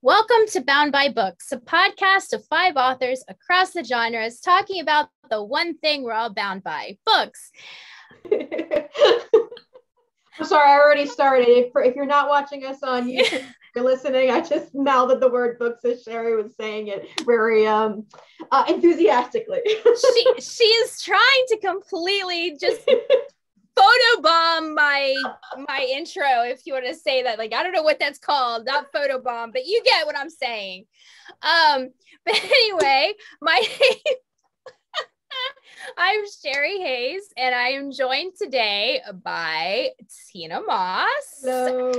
Welcome to Bound by Books, a podcast of five authors across the genres talking about the one thing we're all bound by, books. I'm sorry, I already started. If you're not watching us on YouTube, you're listening, I just mouthed the word books as Sherri was saying it very enthusiastically. She is trying to completely just photobomb my intro, if you want to say that. Like, I don't know what that's called, not photobomb, but you get what I'm saying. But anyway, I'm Sherri Hayes, and I am joined today by Tina Moss. Hello.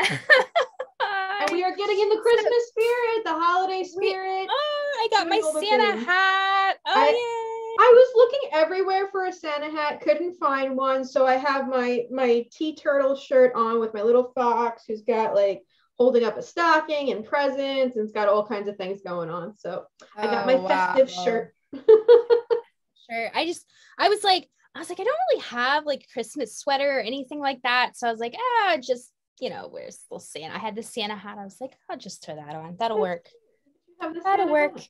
And we are getting in the Christmas spirit, the holiday spirit. I got my Santa hat. I was looking everywhere for a Santa hat, couldn't find one, so I have my tea turtle shirt on with my little fox who's got like holding up a stocking and presents, and it's got all kinds of things going on. So I got my festive shirt. Sure. I was like, I don't really have like a Christmas sweater or anything like that. So I was like, just, where's the little Santa? I had the Santa hat. I was like, I'll just throw that on. That'll work. That'll work.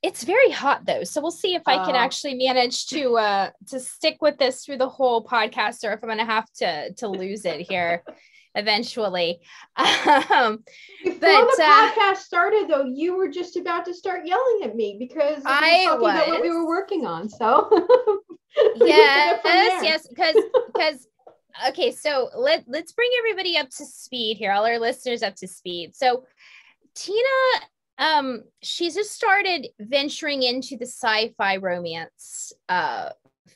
It's very hot though. So we'll see if I can actually manage to stick with this through the whole podcast, or if I'm going to have to lose it here eventually. Before the podcast started, though, you were just about to start yelling at me because I was talking about what we were working on. So yes, because okay, so let's bring everybody up to speed here, all our listeners up to speed. So Tina, she's just started venturing into the sci-fi romance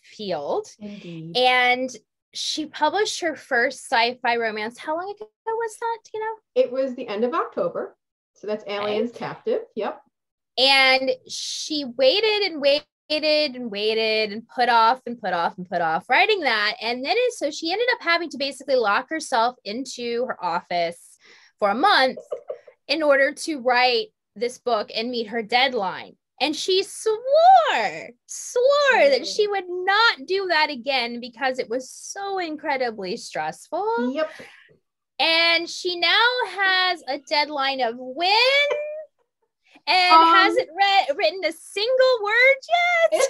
field. Indeed. And she published her first sci-fi romance. How long ago was that, Tina? It was the end of October. So that's Aliens Captive. Yep. And she waited and put off writing that. And then so she ended up having to basically lock herself into her office for a month in order to write this book and meet her deadline. And she swore that she would not do that again because it was so incredibly stressful. Yep. And she now has a deadline of when, and hasn't written a single word yet. It's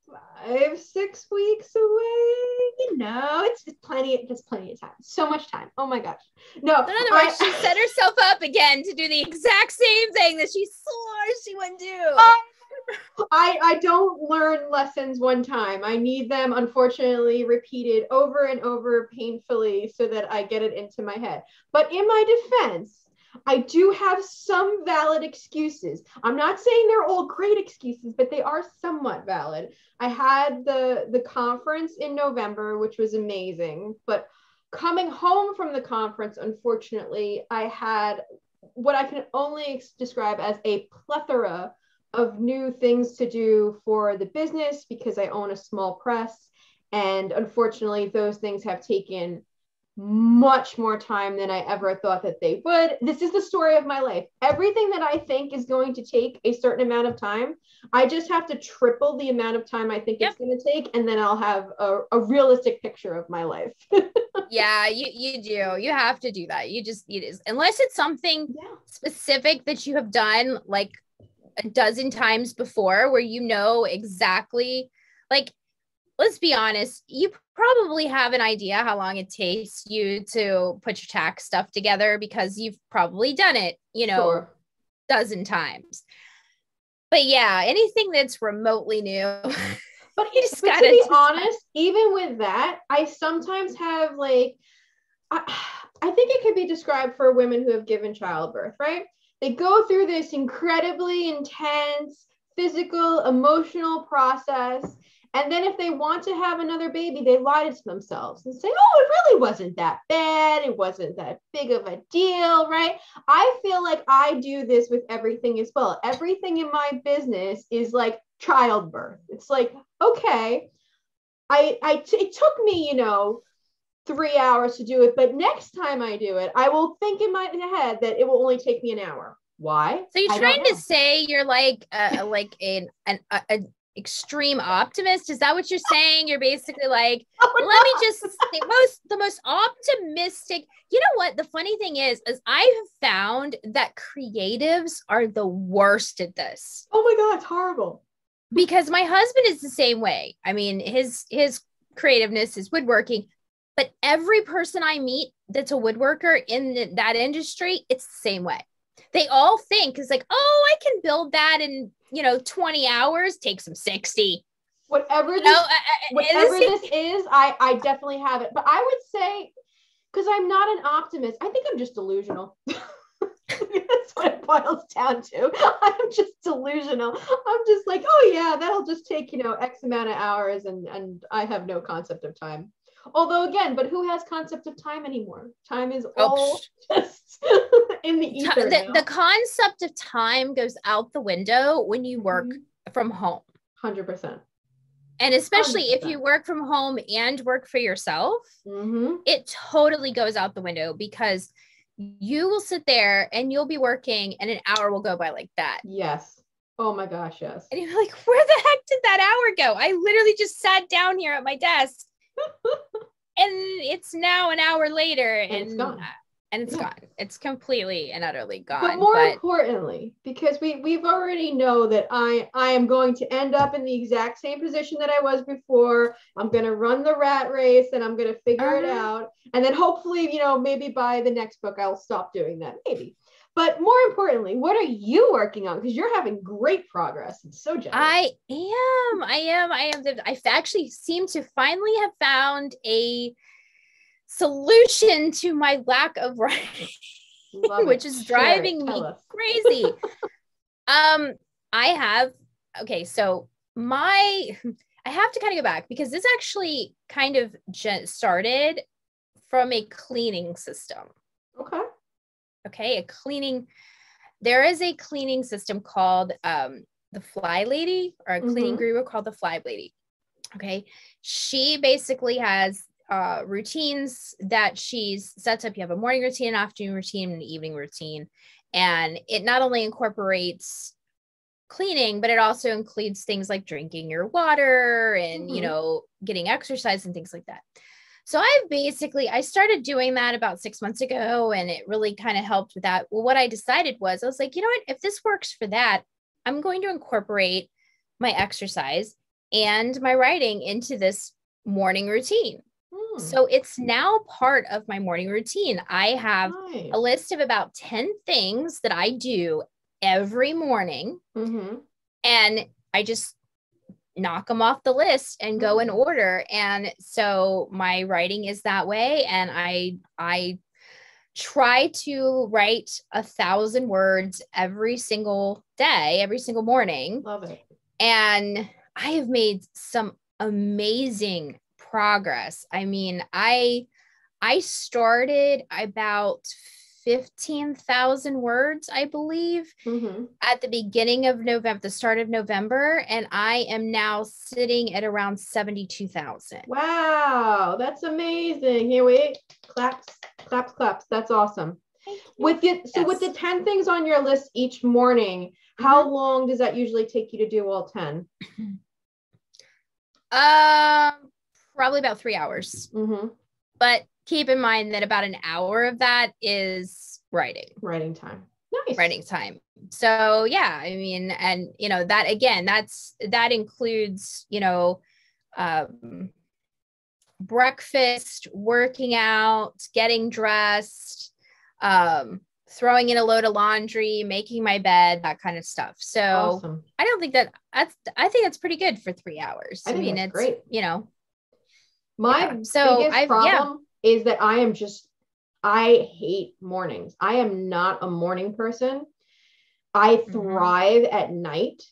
like 5-6 weeks away. It's plenty of time. So much time. Oh my gosh. No. In other words, she set herself up again to do the exact same thing that she swore she would do. I don't learn lessons one time. I need them, unfortunately, repeated over and over painfully so that I get it into my head. But in my defense, I do have some valid excuses. I'm not saying they're all great excuses, but they are somewhat valid. I had the conference in November, which was amazing. But coming home from the conference, unfortunately, I had what I can only describe as a plethora of new things to do for the business because I own a small press. And unfortunately, those things have taken much more time than I ever thought that they would. This is the story of my life. Everything that I think is going to take a certain amount of time, I just have to triple the amount of time I think it's going to take, and then I'll have a realistic picture of my life. Yeah, you do. You have to do that. Unless it's something specific that you have done like a dozen times before, where exactly, like, let's be honest, you probably have an idea how long it takes you to put your tax stuff together because you've probably done it, Sure. dozen times. But yeah, anything that's remotely new. But to be honest, even with that, I sometimes have like, I think it could be described for women who have given childbirth, right? They go through this incredibly intense physical, emotional process. And then if they want to have another baby, they lie to themselves and say, oh, it really wasn't that bad. It wasn't that big of a deal, right? I feel like I do this with everything as well. Everything in my business is like childbirth. It's like, okay, it took me, 3 hours to do it, but next time I do it, I will think in my head that it will only take me an hour. Why? So you're trying to say you're like a extreme optimist. Is that what you're saying? You're basically like, Oh, let no. me just the most optimistic. You know what? The funny thing is I have found that creatives are the worst at this. Oh my God, it's horrible. Because my husband is the same way. I mean, his creativeness is woodworking, but every person I meet that's a woodworker in that industry, it's the same way. They all think it's like, oh, I can build that in 20 hours, takes them 60. Whatever this is, I definitely have it. But I would say, because I'm not an optimist, I think I'm just delusional. That's what it boils down to. I'm just delusional. I'm just like, oh yeah, that'll just take, X amount of hours, and I have no concept of time. Although again, but who has concept of time anymore? Time is all just in the ether. The concept of time goes out the window when you work from home. 100%. And especially 100%. If you work from home and work for yourself, it totally goes out the window, because you will sit there and you'll be working and an hour will go by like that. Yes. Oh my gosh, yes. And you're like, where the heck did that hour go? I literally just sat down here at my desk and it's now an hour later and it's gone. And it's gone. It's completely and utterly gone. But more importantly, because we've already know that I am going to end up in the exact same position that I was before. I'm going to run the rat race and I'm going to figure it out. And then hopefully, maybe by the next book, I'll stop doing that. Maybe. But more importantly, what are you working on? Because you're having great progress. I'm so jealous. I am. I actually seem to finally have found a solution to my lack of writing, which is driving me crazy. I have to kind of go back, because this actually kind of started from a cleaning system. There is a cleaning system called the Fly Lady, or a cleaning guru called the Fly Lady. She basically has routines that she sets up. You have a morning routine, an afternoon routine, and an evening routine. And it not only incorporates cleaning, but it also includes things like drinking your water and, getting exercise and things like that. So I started doing that about 6 months ago, and it really kind of helped with that. Well, what I decided was, I was like, you know what, if this works for that, I'm going to incorporate my exercise and my writing into this morning routine. So it's now part of my morning routine. I have a list of about 10 things that I do every morning, and I just knock them off the list and go in order. And so my writing is that way. And I try to write 1,000 words every single day, every single morning. Love it. And I have made some amazing progress. I mean, I started about 15,000 words, I believe, at the beginning of November, the start of November, and I am now sitting at around 72,000. Wow, that's amazing. Here, wait, claps. That's awesome. With the 10 things on your list each morning, how long does that usually take you to do all 10? Probably about 3 hours. But keep in mind that about an hour of that is writing time. Nice. Writing time. So yeah, I mean, and that again, that includes, breakfast, working out, getting dressed, throwing in a load of laundry, making my bed, that kind of stuff. So awesome. I think that's pretty good for 3 hours. I mean, it's great. My biggest problem is that I hate mornings. I am not a morning person. I thrive at night.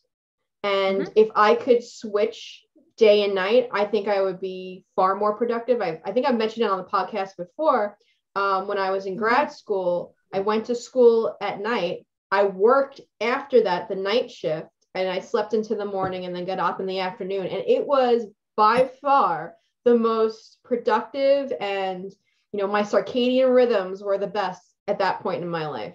And if I could switch day and night, I think I would be far more productive. I think I've mentioned it on the podcast before. When I was in grad school, I went to school at night. I worked after that, the night shift, and I slept into the morning and then got up in the afternoon. And it was by far the most productive, and my circadian rhythms were the best at that point in my life.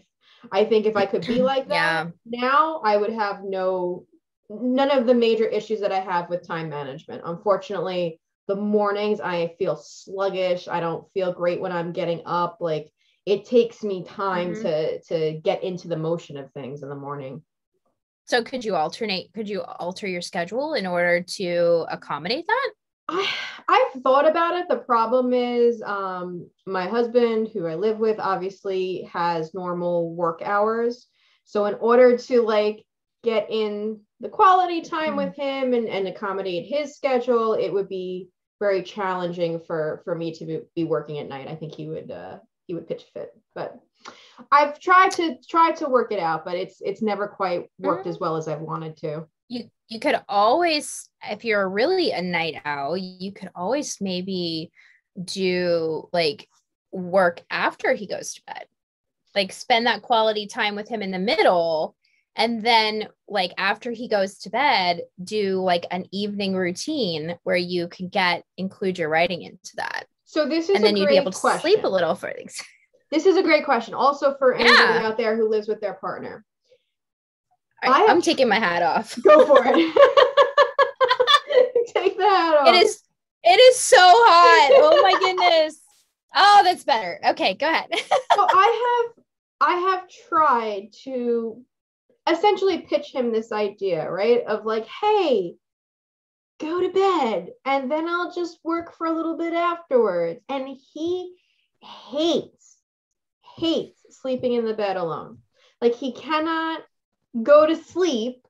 I think if I could be like that now, I would have no none of the major issues that I have with time management. Unfortunately, the mornings I feel sluggish. I don't feel great when I'm getting up. Like it takes me time to get into the motion of things in the morning. So could you alter your schedule in order to accommodate that? I've thought about it. The problem is my husband, who I live with, obviously has normal work hours. So in order to like get in the quality time with him and accommodate his schedule, it would be very challenging for me to be working at night. I think he would pitch fit, but I've tried to work it out, but it's never quite worked as well as I've wanted to. You could always, if you're really a night owl, you could always maybe do like work after he goes to bed, like spend that quality time with him in the middle. And then like after he goes to bed, do like an evening routine where you can include your writing into that. So this is, and then you'd be able to question. Sleep a little for things. This is a great question. Also for anybody out there who lives with their partner. I'm taking my hat off. Go for it. Take the hat off. It is so hot. Oh my goodness. Oh, that's better. Okay, go ahead. So I have tried to essentially pitch him this idea, right? Of like, hey, go to bed and then I'll just work for a little bit afterwards. And he hates sleeping in the bed alone. Like he cannot go to sleep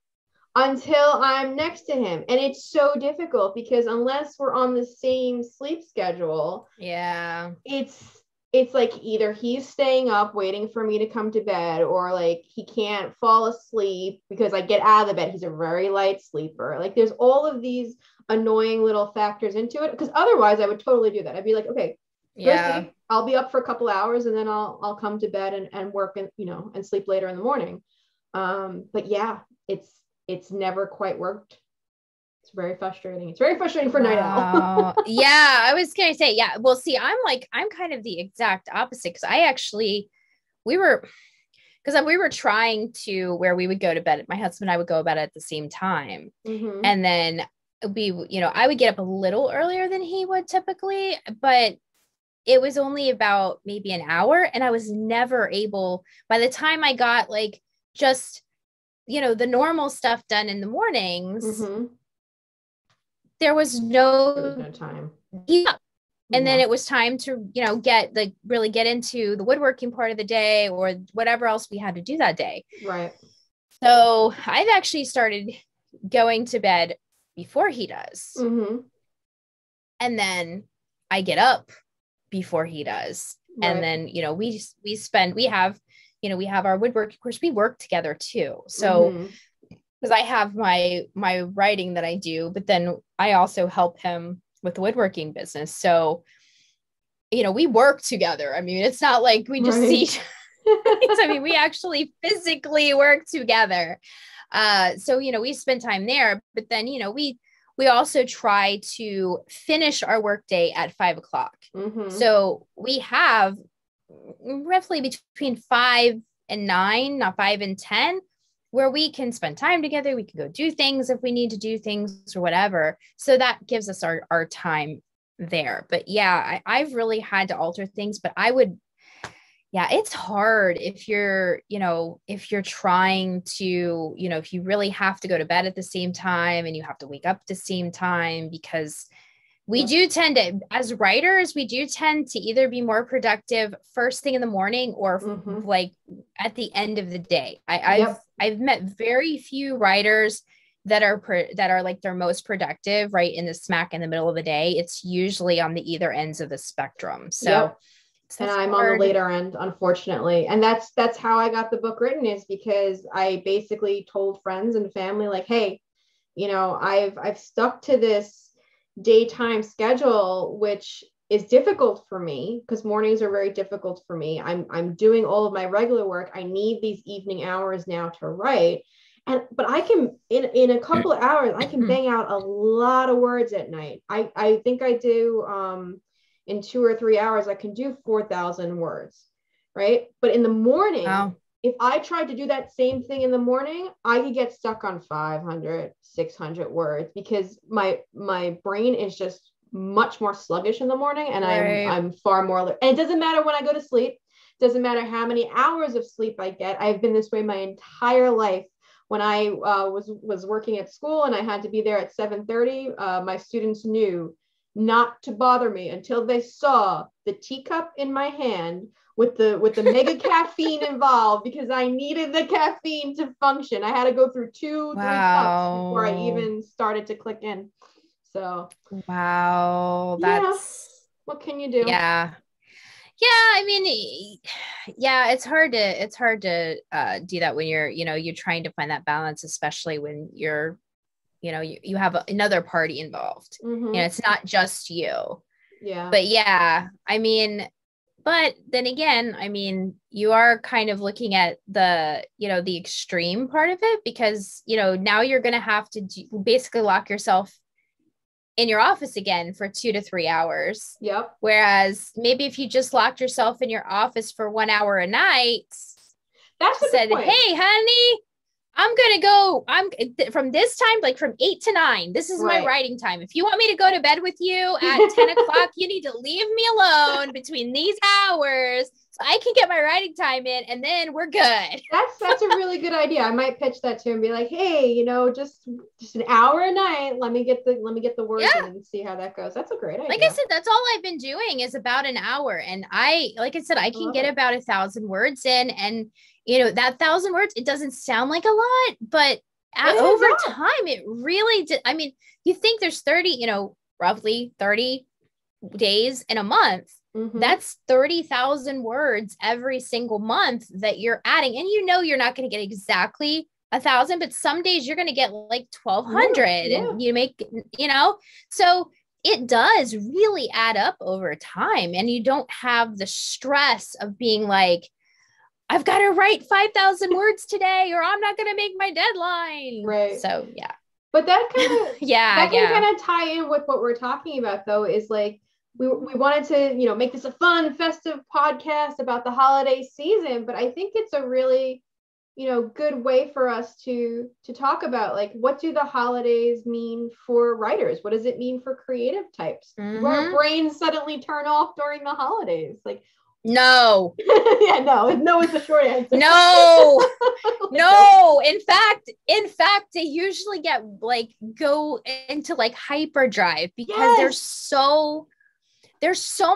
until I'm next to him. And it's so difficult because unless we're on the same sleep schedule, it's like either he's staying up waiting for me to come to bed, or like he can't fall asleep because I get out of the bed. He's a very light sleeper. Like there's all of these annoying little factors into it, because otherwise I would totally do that. I'd be like, okay, firstly, I'll be up for a couple hours and then I'll come to bed and work and and sleep later in the morning. But yeah, it's never quite worked. It's very frustrating. It's very frustrating for night owl. Yeah, I was gonna say, yeah. Well, see, I'm kind of the exact opposite, because we were trying to where we would go to bed. My husband and I would go to bed at the same time, and then I would get up a little earlier than he would typically, but it was only about maybe an hour, and I was never able. By the time I got like just the normal stuff done in the mornings, there was no time. Yeah. And then it was time to, really get into the woodworking part of the day or whatever else we had to do that day. Right. So I've actually started going to bed before he does. And then I get up before he does. Right. And then, we have our woodwork. Of course, we work together too. So because I have my writing that I do, but then I also help him with the woodworking business. So, we work together. I mean, it's not like we just see. I mean, we actually physically work together. So, we spend time there, but then, we also try to finish our workday at 5:00. So we have roughly between 5 and 9, not 5 and 10, where we can spend time together. We can go do things if we need to do things or whatever. So that gives us our time there. But yeah, I've really had to alter things, but it's hard if you're trying to, if you really have to go to bed at the same time and you have to wake up at the same time, because we do tend to, as writers, we do tend to either be more productive first thing in the morning or like at the end of the day. I've met very few writers that are like their most productive right in the smack in the middle of the day. It's usually on the either ends of the spectrum. So, and I'm hard. On the later end, unfortunately. And that's how I got the book written, is because I basically told friends and family, like, hey, I've stuck to this daytime schedule, which is difficult for me because mornings are very difficult for me. I'm doing all of my regular work. I need these evening hours now to write. But I can, in a couple of hours, I can bang out a lot of words at night. I think I do, in 2 or 3 hours, I can do 4,000 words, right? But in the morning, if I tried to do that same thing in the morning, I could get stuck on 500, 600 words because my brain is just much more sluggish in the morning, and I'm far more alert. And it doesn't matter when I go to sleep. It doesn't matter how many hours of sleep I get. I've been this way my entire life. When I was working at school and I had to be there at 7:30, my students knew not to bother me until they saw the teacup in my hand with the mega caffeine involved, because I needed the caffeine to function. I had to go through 2-3 cups before I even started to click in. So wow, that's what can you do? Yeah. I mean, yeah, it's hard to do that when you're trying to find that balance, especially when you're, you have another party involved. It's not just you. Yeah. But yeah, I mean, but then again, I mean, you are kind of looking at the, the extreme part of it, because, now you're going to have to basically lock yourself in your office again for 2 to 3 hours. Yep. Whereas maybe if you just locked yourself in your office for 1 hour a night, that's said, hey, honey, I'm from this time, like from 8 to 9. This is my writing time. If you want me to go to bed with you at 10 o'clock, you need to leave me alone between these hours so I can get my writing time in, and then we're good. That's a really good idea. I might pitch that to him and be like, hey, just an hour a night. Let me get the words in and see how that goes. That's a great idea. Like I said, that's all I've been doing is about an hour. And I can get about 1,000 words in, and that 1,000 words, it doesn't sound like a lot, but over time, it really did. I mean, you think there's 30, roughly 30 days in a month. That's 30,000 words every single month that you're adding. And you're not going to get exactly 1,000, but some days you're going to get like 1,200 and you make, so it does really add up over time. And you don't have the stress of being like, I've got to write 5,000 words today, or I'm not going to make my deadline. Right. So, yeah. But that kind of, that can kind of tie in with what we're talking about, though, is like, we wanted to, make this a fun, festive podcast about the holiday season, but I think it's a really, good way for us to talk about, like, what do the holidays mean for writers? What does it mean for creative types? Where our brains suddenly turn off during the holidays? Like, no. No is the short answer. No. No. In fact, they usually go into like hyperdrive because there's so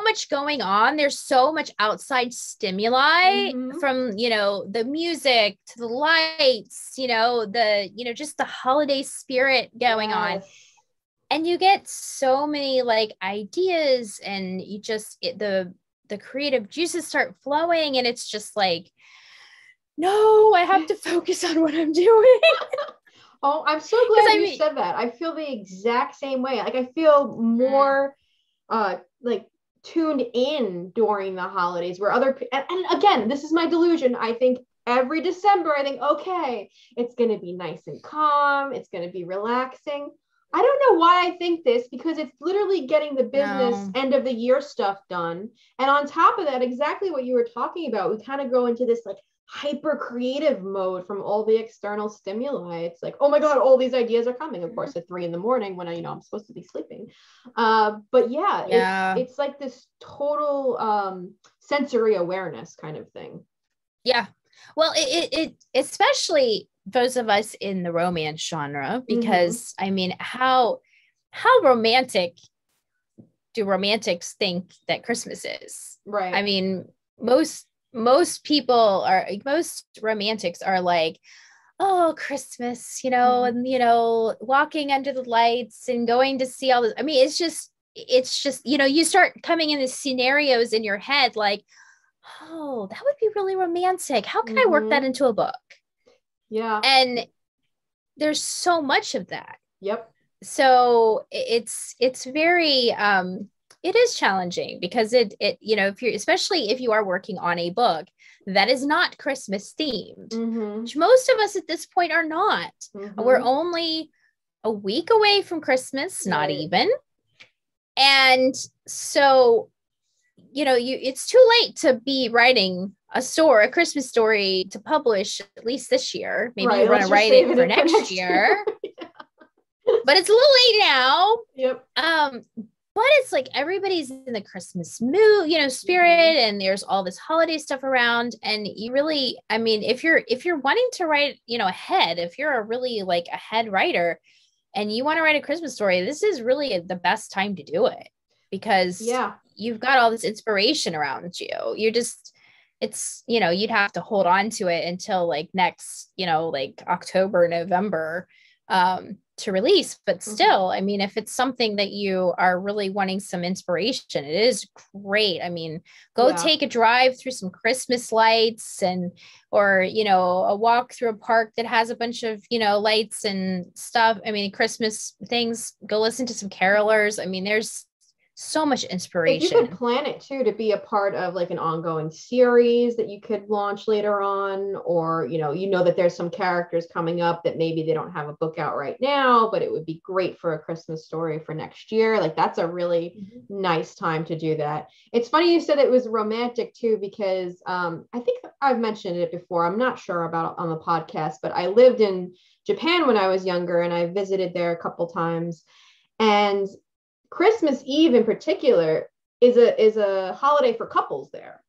much going on. There's so much outside stimuli from, the music to the lights, just the holiday spirit going on. And you get so many like ideas, and you just, the creative juices start flowing, and it's just like, no, I have to focus on what I'm doing. Oh, I'm so glad you said that. I feel the exact same way. Like, I feel more like tuned in during the holidays, where and again, this is my delusion. I think every December, okay, it's going to be nice and calm. It's going to be relaxing. I don't know why I think this, because it's literally getting the business end of the year stuff done. And on top of that, exactly what you were talking about, we kind of go into this like hyper creative mode from all the external stimuli. It's like, oh my God, all these ideas are coming, of course, at 3 a.m. when I'm supposed to be sleeping. But it's like this total sensory awareness kind of thing. Yeah. Well, it especially those of us in the romance genre, because I mean, how romantic do romantics think that Christmas is? Right. I mean, most romantics are like, oh, Christmas, and walking under the lights and going to see all this. I mean, it's just you start coming in the scenarios in your head like, oh, that would be really romantic. How can I work that into a book? Yeah. And there's so much of that. Yep. So it's very, it is challenging, because especially if you are working on a book that is not Christmas themed, which most of us at this point are not. We're only a week away from Christmas, not even. And so, it's too late to be writing a Christmas story to publish at least this year. Maybe Right, you want to write it for next year. Yeah. But it's a little late now. Yep. But it's like everybody's in the Christmas mood, spirit, and there's all this holiday stuff around. And you really, I mean, if you're wanting to write, ahead, if you're a really like a head writer and you want to write a Christmas story, this is really the best time to do it, because you've got all this inspiration around you. You'd have to hold on to it until like next, like October, November, to release. But still, I mean, if it's something that you are really wanting some inspiration, it is great. I mean, go take a drive through some Christmas lights or a walk through a park that has a bunch of, lights and stuff. I mean, Christmas things, go listen to some carolers. I mean, there's so much inspiration. If you could plan it too to be a part of like an ongoing series that you could launch later on, or that there's some characters coming up that maybe they don't have a book out right now, but it would be great for a Christmas story for next year. Like that's a really nice time to do that. It's funny you said it was romantic too, because I think I've mentioned it before. I'm not sure about on the podcast, but I lived in Japan when I was younger, and I visited there a couple times. And Christmas Eve in particular is a holiday for couples there.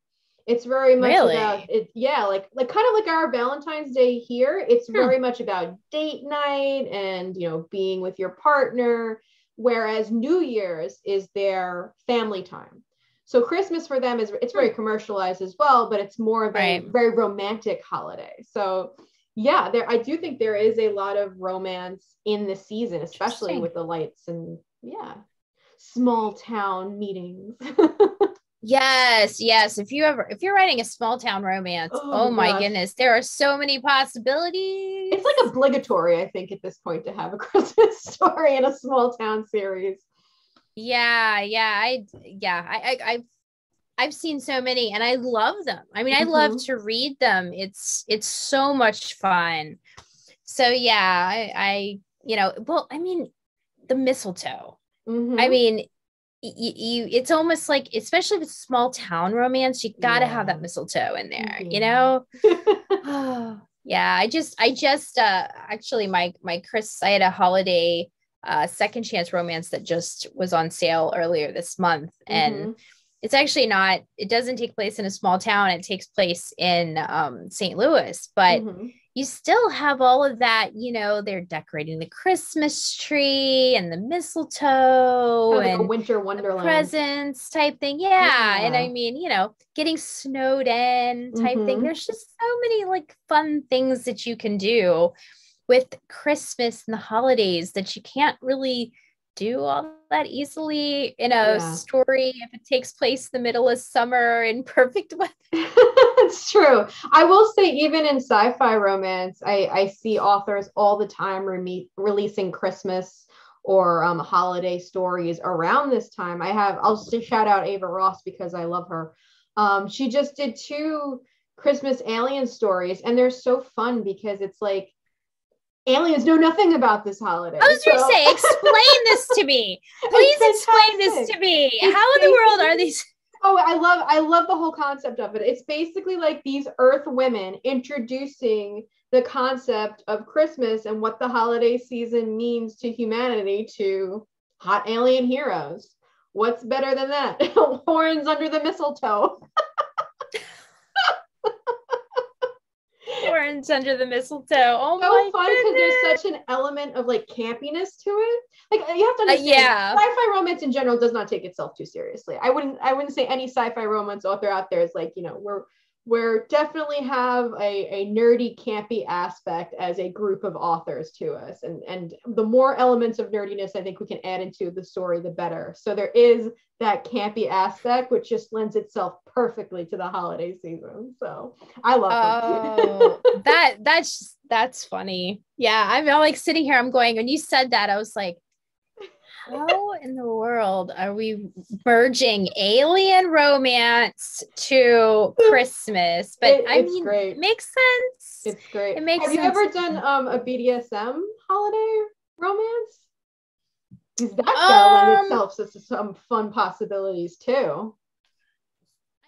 It's very much about it. Yeah. Like kind of like our Valentine's Day here. It's very much about date night and, being with your partner. Whereas New Year's is their family time. So Christmas for them it's very commercialized as well, but it's more of a very romantic holiday. So yeah, I do think there is a lot of romance in the season, especially with the lights and small town meetings. Yes. If you're writing a small town romance, oh my goodness, there are so many possibilities. It's like obligatory, I think, at this point to have a Christmas story in a small town series. I've seen so many and I love them. I mean, I love to read them. It's so much fun. So I the mistletoe. I mean, it's almost like, especially with small town romance, you got to have that mistletoe in there, I just actually my I had a holiday second chance romance that just was on sale earlier this month, and it's actually it doesn't take place in a small town. It takes place in St. Louis, but you still have all of that, they're decorating the Christmas tree and the mistletoe like and a winter wonderland presents type thing. And I mean, getting snowed in type thing. There's just so many like fun things that you can do with Christmas and the holidays that you can't really do all that easily in a story if it takes place in the middle of summer in perfect weather. It's true. I will say, even in sci-fi romance, I see authors all the time releasing Christmas or holiday stories around this time. I'll just shout out Ava Ross because I love her. She just did 2 Christmas alien stories, and they're so fun because it's like aliens know nothing about this holiday. I was going to say, explain this to me. Please explain this to me. How in the world are these? Oh, I love the whole concept of it. It's basically like these Earth women introducing the concept of Christmas and what the holiday season means to humanity to hot alien heroes. What's better than that? Horns under the mistletoe. Horns under the mistletoe. Oh, so my fun because there's such an element of like campiness to it. Like you have to understand, sci-fi romance in general does not take itself too seriously. I wouldn't say any sci-fi romance author out there is like, we're definitely have a nerdy, campy aspect as a group of authors to us. And the more elements of nerdiness I think we can add into the story, the better. So there is that campy aspect, which just lends itself perfectly to the holiday season. So I love it. That's funny. Yeah, I'm like sitting here, I'm going, when you said that, I was like, how in the world are we merging alien romance to Christmas? But great. It makes sense. It's great. It makes sense. Have you ever done a BDSM holiday romance? Because that lends itself to some fun possibilities too.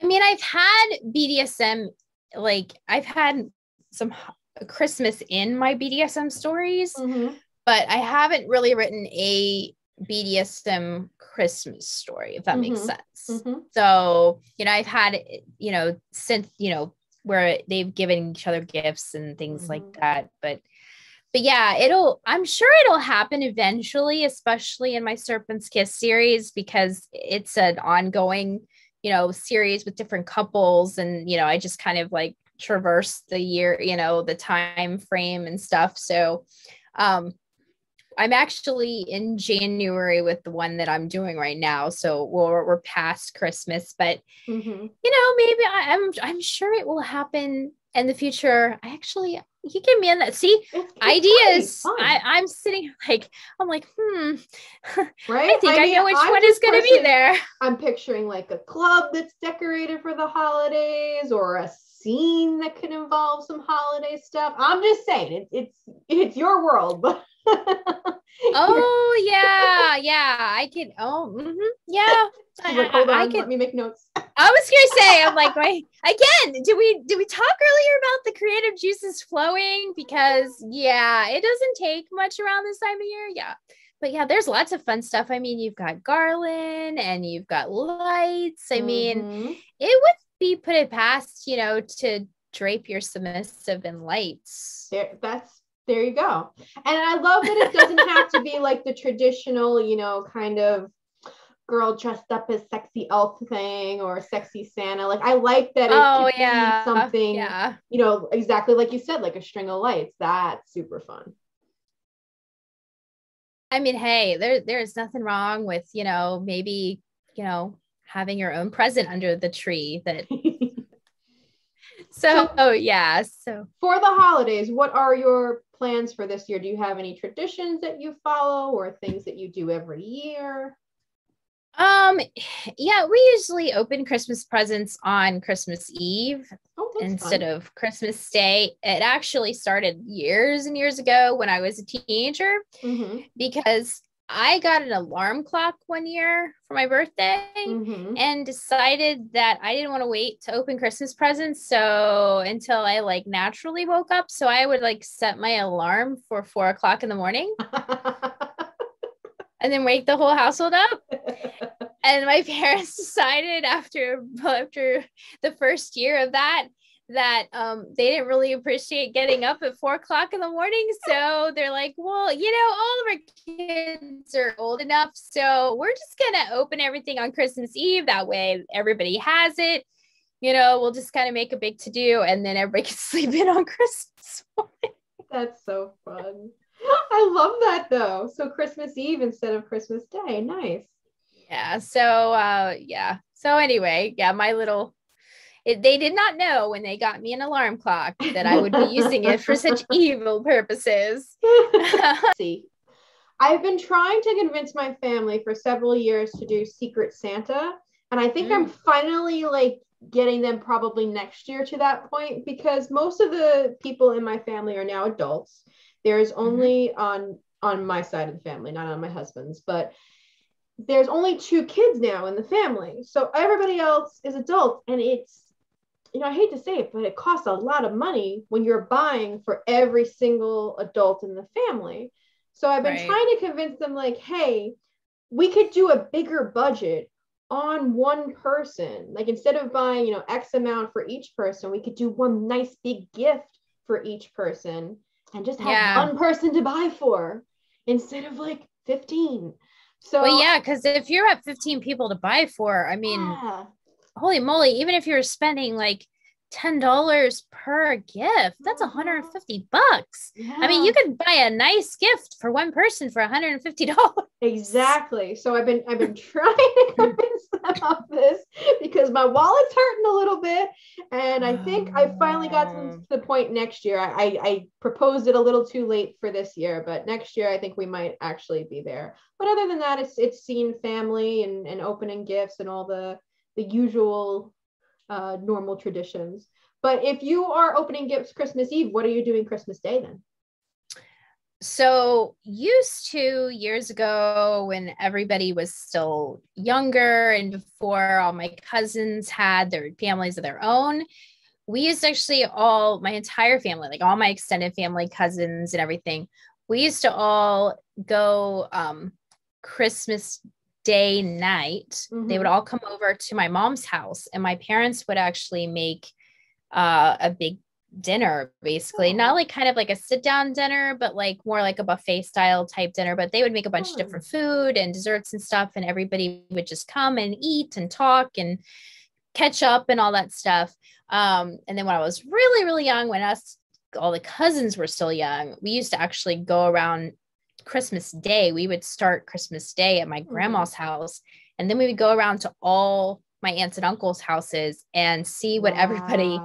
I mean, I've had BDSM like I've had some Christmas in my BDSM stories, but I haven't really written a BDSM Christmas story, if that makes sense. So, I've had, since, where they've given each other gifts and things like that. But yeah, I'm sure it'll happen eventually, especially in my Serpent's Kiss series, because it's an ongoing, series with different couples. And, I just kind of like traverse the year, the time frame and stuff. So, I'm actually in January with the one that I'm doing right now. So we're past Christmas, but maybe I'm sure it will happen in the future. You give me on that. See, ideas. I'm sitting like, I'm like, right? I think I know which one is going to be there. I'm picturing like a club that's decorated for the holidays, or a scene that could involve some holiday stuff. I'm just saying, it's your world, but oh yeah, I could. Yeah. Like, hold on, let me make notes. I was gonna say, I'm like, wait, again, did we talk earlier about the creative juices flowing? Because yeah, it doesn't take much around this time of year. Yeah. But yeah, there's lots of fun stuff. I mean, you've got garland and you've got lights. I mean, it would be put it past, to drape your submissive in lights. There you go. And I love that it doesn't have to be like the traditional, kind of girl dressed up as sexy elf thing or sexy Santa. Like, I like that it could be something, exactly like you said, like a string of lights. That's super fun. I mean, hey, there's nothing wrong with, maybe, having your own present under the tree that. So for the holidays, what are your plans for this year? Do you have any traditions that you follow or things that you do every year? Yeah, we usually open Christmas presents on Christmas Eve instead of Christmas Day. It actually started years and years ago when I was a teenager, because I got an alarm clock one year for my birthday and decided that I didn't want to wait to open Christmas presents. So until I like naturally woke up, so I would like set my alarm for 4:00 in the morning and then wake the whole household up. And my parents decided after the first year of that they didn't really appreciate getting up at 4:00 in the morning. So they're like, well, all of our kids are old enough. So we're just going to open everything on Christmas Eve. That way everybody has it. We'll just kind of make a big to-do and then everybody can sleep in on Christmas morning. That's so fun. I love that though. So Christmas Eve instead of Christmas Day. Nice. Yeah. So, So anyway, they did not know when they got me an alarm clock that I would be using it for such evil purposes. See, I've been trying to convince my family for several years to do Secret Santa. And I think I'm finally like getting them probably next year to that point, because most of the people in my family are now adults. There's only on my side of the family, not on my husband's, but there's only 2 kids now in the family. So everybody else is adult. And it's, I hate to say it, but it costs a lot of money when you're buying for every single adult in the family. So I've been trying to convince them like, hey, we could do a bigger budget on one person. Like instead of buying, X amount for each person, we could do one nice big gift for each person and just have one person to buy for instead of like 15. So, well, yeah, because if you're at 15 people to buy for, I mean, holy moly, even if you're spending like $10 per gift, that's $150. Yeah. I mean, you could buy a nice gift for one person for $150. Exactly. So I've been trying to convince them of this because my wallet's hurting a little bit, and I think I finally got to the point next year. I proposed it a little too late for this year, but next year I think we might actually be there. But other than that, it's seeing family and opening gifts and all the usual normal traditions. But if you are opening gifts Christmas Eve, what are you doing Christmas Day then? So used to years ago when everybody was still younger and before all my cousins had their families of their own, we used to actually all, my entire family, like all my extended family, cousins and everything, we used to all go Christmas Day night. They would all come over to my mom's house, and my parents would actually make a big dinner, basically. Not like kind of like a sit down dinner, but like more like a buffet style type dinner. But they would make a bunch of different food and desserts and stuff, and everybody would just come and eat and talk and catch up and all that stuff. And then when I was really, really young, when all the cousins were still young, we used to actually go around Christmas Day. We would start Christmas Day at my grandma's house, and then we would go around to all my aunts and uncles' houses and see what everybody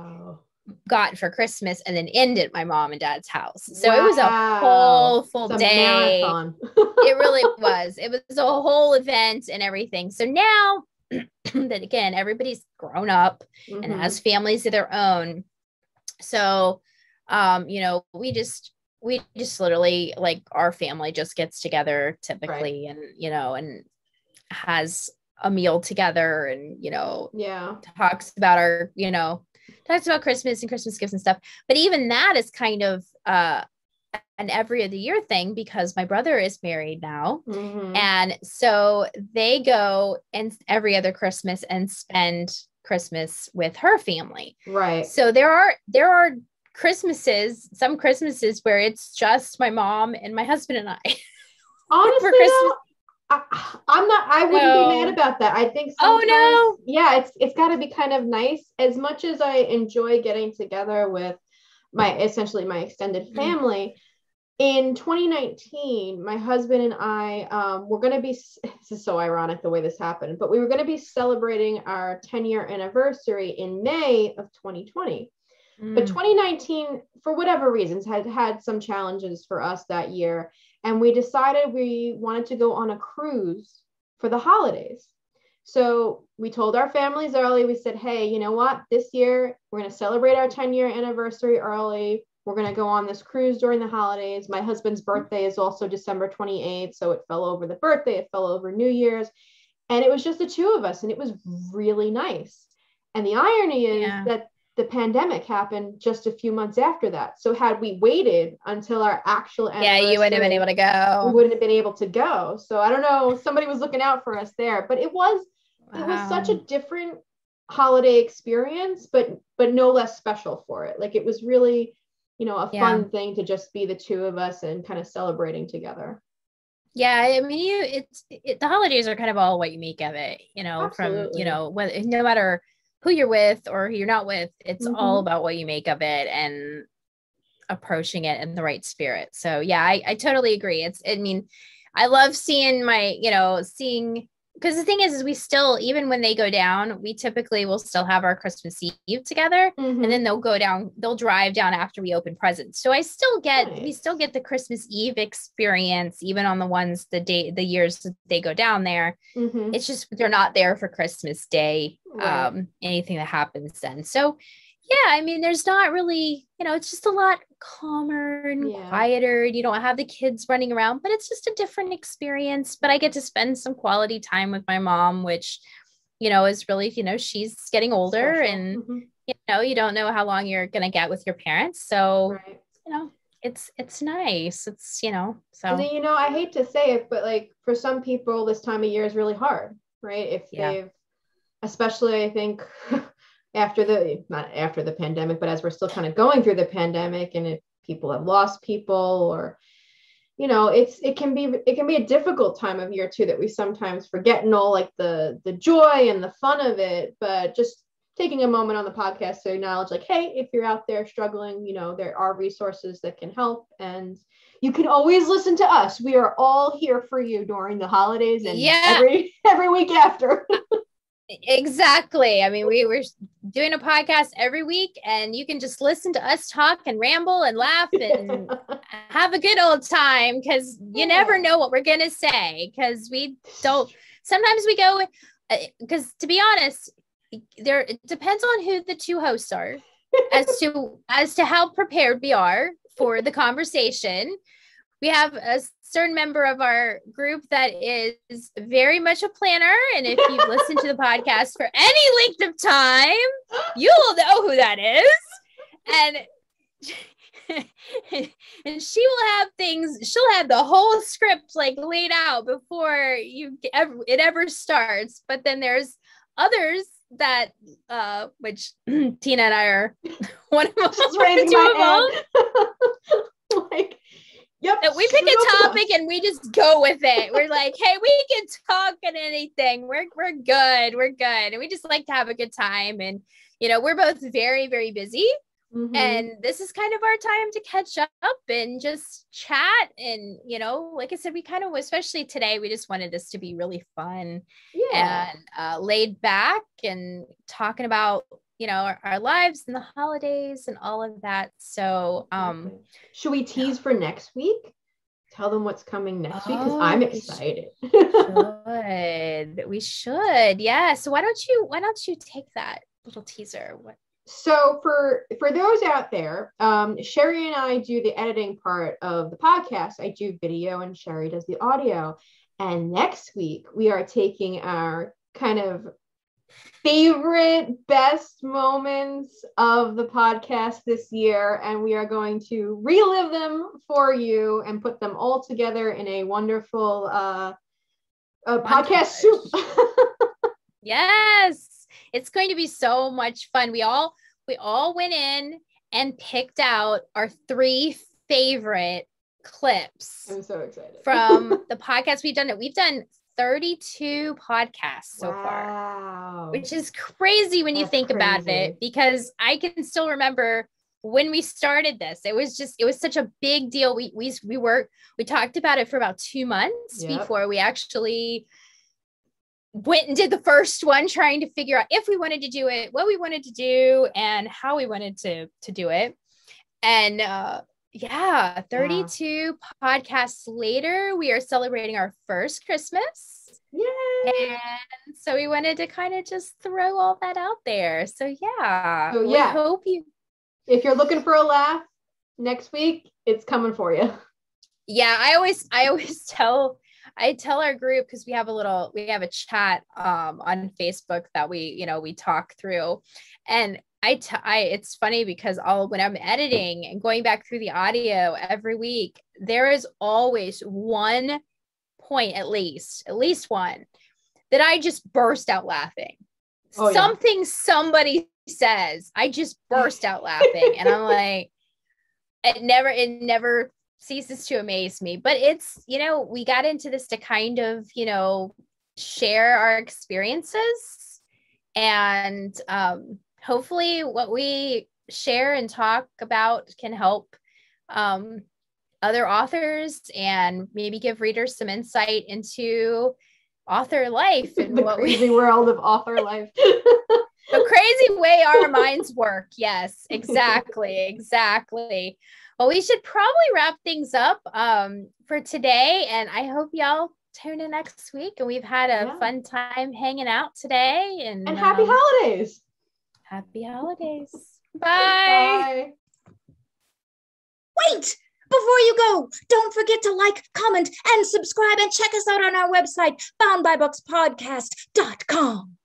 got for Christmas, and then end at my mom and dad's house. So it was a whole full day. Marathon. It really was. It was a whole event and everything. So now that, again, everybody's grown up and has families of their own. So, we just literally, like, our family just gets together typically, and, and has a meal together, and, talks about Christmas and Christmas gifts and stuff. But even that is kind of an every other year thing, because my brother is married now. And so they go and every other Christmas and spend Christmas with her family. Right. So there are Christmases, some Christmases where it's just my mom and my husband and I. Honestly, for Christmas. I wouldn't be mad about that. I think sometimes, it's got to be kind of nice. As much as I enjoy getting together with my extended family, in 2019, my husband and I were going to be, this is so ironic the way this happened, but we were going to be celebrating our 10-year anniversary in May of 2020. But 2019, for whatever reasons, had some challenges for us that year. And we decided we wanted to go on a cruise for the holidays. So we told our families early. We said, hey, you know what? This year, we're going to celebrate our 10-year anniversary early. We're going to go on this cruise during the holidays. My husband's birthday is also December 28th. So it fell over the birthday. It fell over New Year's. And it was just the two of us. And it was really nice. And the irony is that the pandemic happened just a few months after that. So had we waited until our actual anniversary, you wouldn't have been able to go. We wouldn't have been able to go. So I don't know. Somebody was looking out for us there. But it was such a different holiday experience, but no less special for it. Like, it was really, a fun thing to just be the two of us and kind of celebrating together. Yeah, I mean, the holidays are kind of all what you make of it, Absolutely. From, whether, no matter who you're with or who you're not with, it's all about what you make of it and approaching it in the right spirit. So yeah, I totally agree. I love seeing because the thing is we still, even when they go down, we typically will still have our Christmas Eve together, and then they'll drive down after we open presents. So we still get the Christmas Eve experience, even on the ones, the years that they go down there. It's just, they're not there for Christmas Day, anything that happens then. So yeah, there's not really, it's just a lot calmer and quieter. You don't have the kids running around, but it's just a different experience. But I get to spend some quality time with my mom, which, is really, she's getting older, and, you don't know how long you're going to get with your parents. So, it's nice. It's, so. And then, I hate to say it, but like, for some people, this time of year is really hard, right? If they've, especially, I think, not after the pandemic, but as we're still kind of going through the pandemic, and if people have lost people, or, it can be a difficult time of year too, that we sometimes forget, and all like the joy and the fun of it. But just taking a moment on the podcast to acknowledge, like, hey, if you're out there struggling, there are resources that can help, and you can always listen to us. We are all here for you during the holidays and every week after. Exactly. We were doing a podcast every week, and you can just listen to us talk and ramble and laugh and have a good old time, because you never know what we're going to say, because sometimes we go, because to be honest, it depends on who the two hosts are as to how prepared we are for the conversation. we have a certain member of our group that is very much a planner. And if you've listened to the podcast for any length of time, you'll know who that is. And she will have she'll have the whole script like laid out before it ever starts. But then there's others that which Tina and I are one of them. Just raising my hand. Like, yep. That we pick a topic and we just go with it. We're like, hey, we can talk on anything. We're good. We're good. And we just like to have a good time. And, you know, we're both very, very busy. Mm-hmm. And this is kind of our time to catch up and just chat. And, you know, like I said, we kind of, especially today, we just wanted this to be really fun and laid back and talking about, you know, our lives and the holidays and all of that. So, should we tease for next week? Tell them what's coming next week, because I'm excited. We should. Yeah. So why don't you take that little teaser? So for those out there, Sherri and I do the editing part of the podcast. I do video and Sherri does the audio. And next week we are taking our kind of favorite, best moments of the podcast this year, and we are going to relive them for you and put them all together in a wonderful podcast soup. Yes. It's going to be so much fun. We all went in and picked out our 3 favorite clips. I'm so excited. From the podcast we've done. We've done 32 podcasts so far, which is crazy when you think about it, because I can still remember when we started this. It was such a big deal. We talked about it for about 2 months before we actually went and did the first one, trying to figure out if we wanted to do it, what we wanted to do, and how we wanted to do it. And 32 podcasts later, we are celebrating our first Christmas. Yay! And so we wanted to kind of just throw all that out there. So we hope if you're looking for a laugh next week, it's coming for you. Yeah, I always tell our group, because we have a chat on Facebook that we talk through, and it's funny because when I'm editing and going back through the audio every week, there is always one point, at least one, that I just burst out laughing. Something somebody says, I just burst out laughing, and I'm like, it never ceases to amaze me. But it's, we got into this to kind of, share our experiences, and hopefully what we share and talk about can help other authors and maybe give readers some insight into author life and the crazy world of author life. The crazy way our minds work. Yes, exactly. Well, we should probably wrap things up for today, and I hope y'all tune in next week. And we've had a fun time hanging out today. And happy holidays. Happy holidays. Bye. Wait! Before you go, don't forget to like, comment, and subscribe, and check us out on our website, boundbybookspodcast.com.